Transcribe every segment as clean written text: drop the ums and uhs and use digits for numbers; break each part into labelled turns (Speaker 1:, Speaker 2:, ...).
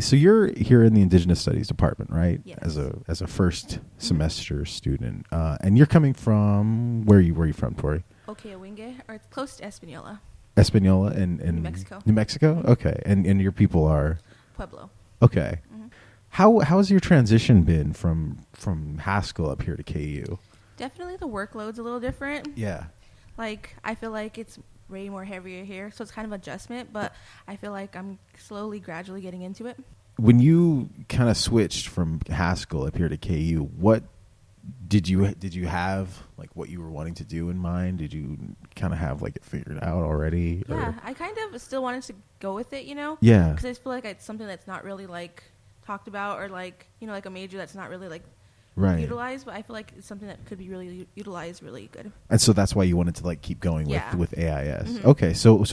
Speaker 1: So you're here in the Indigenous Studies department, right?
Speaker 2: Yes.
Speaker 1: As a first semester student, and you're coming from where are you from, Tori?
Speaker 2: Okay, Winge, or it's close to Espanola.
Speaker 1: Espanola and
Speaker 2: New Mexico.
Speaker 1: New Mexico. Okay, and your people are
Speaker 2: Pueblo.
Speaker 1: okay. How has your transition been from Haskell up here to KU?
Speaker 2: Definitely the workload's a little different.
Speaker 1: Yeah.
Speaker 2: Like, I feel like it's way more heavier here, so it's kind of adjustment, but I feel like I'm slowly, gradually getting into it.
Speaker 1: When you kind of switched from Haskell up here to KU, what did you have, like, what you were wanting to do in mind? Did you kind of have, like, it figured out already?
Speaker 2: Yeah, I kind of still wanted to go with it,
Speaker 1: Yeah.
Speaker 2: because I feel like it's something that's not really, like, talked about, or, like, like a major that's not really, like,
Speaker 1: Right.
Speaker 2: utilized, but I feel like it's something that could be really utilized really good.
Speaker 1: And so that's why you wanted to, like, keep going
Speaker 2: Yeah.
Speaker 1: with AIS. Okay, so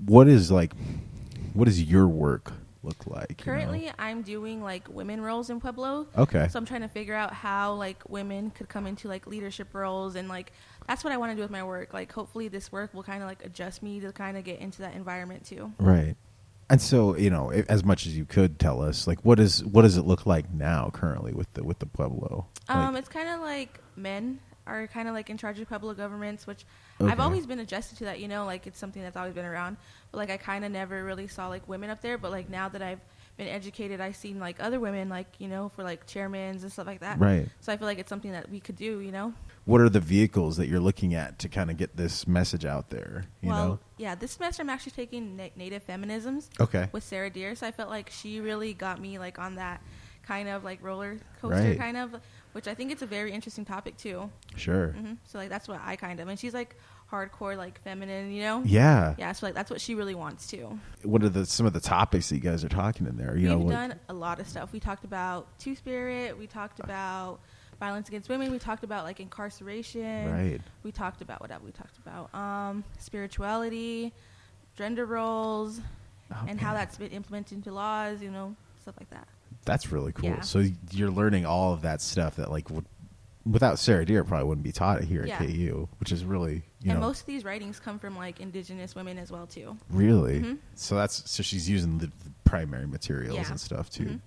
Speaker 1: what is your work look like?
Speaker 2: Currently, I'm doing like women roles in Pueblo.
Speaker 1: Okay.
Speaker 2: So I'm trying to figure out how like women could come into like leadership roles, and like that's what I want to do with my work. Like hopefully this work will kind of like adjust me to kind of get into that environment too.
Speaker 1: Right. And so, as much as you could tell us, like, what does it look like now currently with the Pueblo?
Speaker 2: It's kind of like men are kind of like in charge of Pueblo governments, which
Speaker 1: Okay.
Speaker 2: I've always been adjusted to that, like it's something that's always been around. But like I kind of never really saw like women up there. But like now that I've been educated, I've seen like other women like, for like chairmans and stuff like that.
Speaker 1: Right.
Speaker 2: So I feel like it's something that we could do,
Speaker 1: What are the vehicles that you're looking at to kind of get this message out there? You know?
Speaker 2: Yeah, this semester I'm actually taking Native Feminisms
Speaker 1: Okay.
Speaker 2: with Sarah Deer. So I felt like she really got me like on that kind of like roller coaster
Speaker 1: Right.
Speaker 2: kind of, which I think it's a very interesting topic too.
Speaker 1: Sure.
Speaker 2: So like that's what I kind of, and she's like hardcore like feminine,
Speaker 1: Yeah.
Speaker 2: Yeah, so like that's what she really wants too.
Speaker 1: What are some of the topics that you guys are talking in there?
Speaker 2: We've done a lot of stuff. We talked about Two-Spirit. We talked about violence against women. We talked about like incarceration.
Speaker 1: Right.
Speaker 2: We talked about what else? We talked about spirituality, gender roles, and how that's been implemented into laws. Stuff like that.
Speaker 1: That's really cool.
Speaker 2: Yeah.
Speaker 1: So you're learning all of that stuff that like without Sarah Deer probably wouldn't be taught here
Speaker 2: Yeah.
Speaker 1: at KU, which is really
Speaker 2: and most of these writings come from like Indigenous women as well too.
Speaker 1: Really. So she's using the primary materials
Speaker 2: Yeah.
Speaker 1: and stuff too.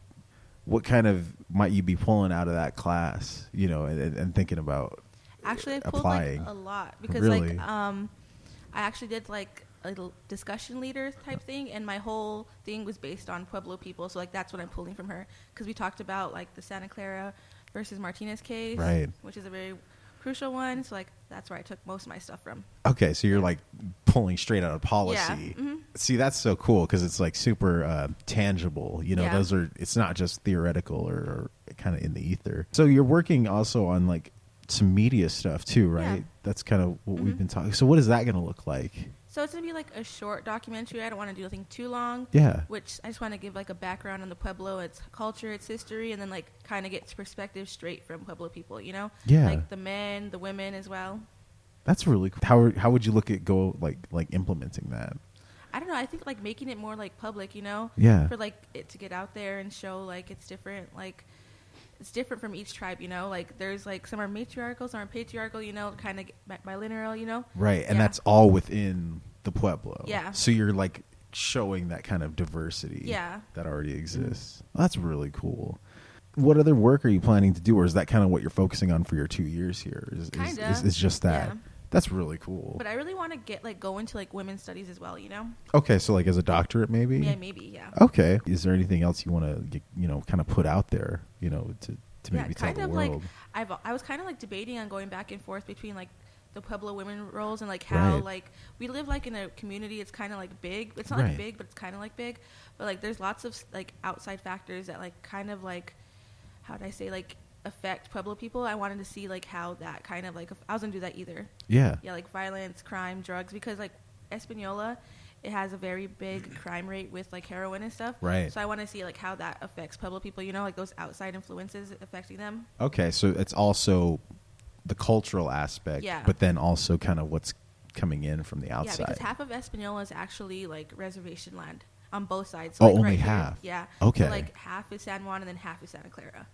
Speaker 1: What kind of might you be pulling out of that class, and thinking about
Speaker 2: Actually, I pulled
Speaker 1: applying?
Speaker 2: like a lot because
Speaker 1: Really?
Speaker 2: like I actually did like a little discussion leader type thing, and my whole thing was based on Pueblo people. So like that's what I'm pulling from her, because we talked about like the Santa Clara versus Martinez case,
Speaker 1: Right.
Speaker 2: which is a very crucial one. So like that's where I took most of my stuff from.
Speaker 1: Okay, so you're like pulling straight out of policy.
Speaker 2: Yeah.
Speaker 1: See, that's so cool because it's like super tangible.
Speaker 2: Yeah.
Speaker 1: It's not just theoretical or kind of in the ether. So you're working also on like some media stuff too, right?
Speaker 2: Yeah.
Speaker 1: That's kind of what we've been talking. So what is that going to look like?
Speaker 2: So it's going to be like a short documentary. I don't want to do anything too long.
Speaker 1: Yeah.
Speaker 2: Which I just want to give like a background on the Pueblo, its culture, its history, and then like kind of get perspective straight from Pueblo people,
Speaker 1: Yeah.
Speaker 2: Like the men, the women as well.
Speaker 1: That's really cool. How would you look at like implementing that?
Speaker 2: I don't know. I think like making it more like public,
Speaker 1: Yeah.
Speaker 2: for like it to get out there and show like it's different, like it's different from each tribe, like there's like some are matriarchal, some are patriarchal, kind of bilineal,
Speaker 1: Right, and
Speaker 2: Yeah.
Speaker 1: that's all within the Pueblo.
Speaker 2: Yeah.
Speaker 1: So you're like showing that kind of diversity.
Speaker 2: Yeah.
Speaker 1: That already exists. Well, that's really cool. What other work are you planning to do, or is that kind of what you're focusing on for your 2 years here?
Speaker 2: Kinda.
Speaker 1: Is just that?
Speaker 2: Yeah.
Speaker 1: That's really cool.
Speaker 2: But I really want to go into like women's studies as well,
Speaker 1: Okay, so like as a doctorate, maybe.
Speaker 2: Yeah, maybe, yeah.
Speaker 1: Okay. Is there anything else you want to kind of put out there, to maybe tell
Speaker 2: kind
Speaker 1: the
Speaker 2: of
Speaker 1: world?
Speaker 2: like I was kind of like debating on going back and forth between like the Pueblo women roles and like how
Speaker 1: Right.
Speaker 2: like we live like in a community. It's kind of like big. It's not
Speaker 1: Right.
Speaker 2: like big, but it's kind of like big. But like there's lots of like outside factors that like kind of like, how would I say, like affect Pueblo people. I wanted to see like how that kind of like, I was gonna do that either.
Speaker 1: Yeah.
Speaker 2: Yeah, like violence, crime, drugs, because like Espanola, it has a very big crime rate with like heroin and stuff.
Speaker 1: Right.
Speaker 2: So I want to see like how that affects Pueblo people, like those outside influences affecting them.
Speaker 1: Okay, so it's also the cultural aspect,
Speaker 2: Yeah.
Speaker 1: but then also kind of what's coming in from the
Speaker 2: Yeah,
Speaker 1: outside.
Speaker 2: because half of Espanola is actually like reservation land on both sides.
Speaker 1: Oh,
Speaker 2: like,
Speaker 1: only
Speaker 2: right here.
Speaker 1: half.
Speaker 2: Yeah.
Speaker 1: Okay.
Speaker 2: So like half is San Juan and then half is Santa Clara.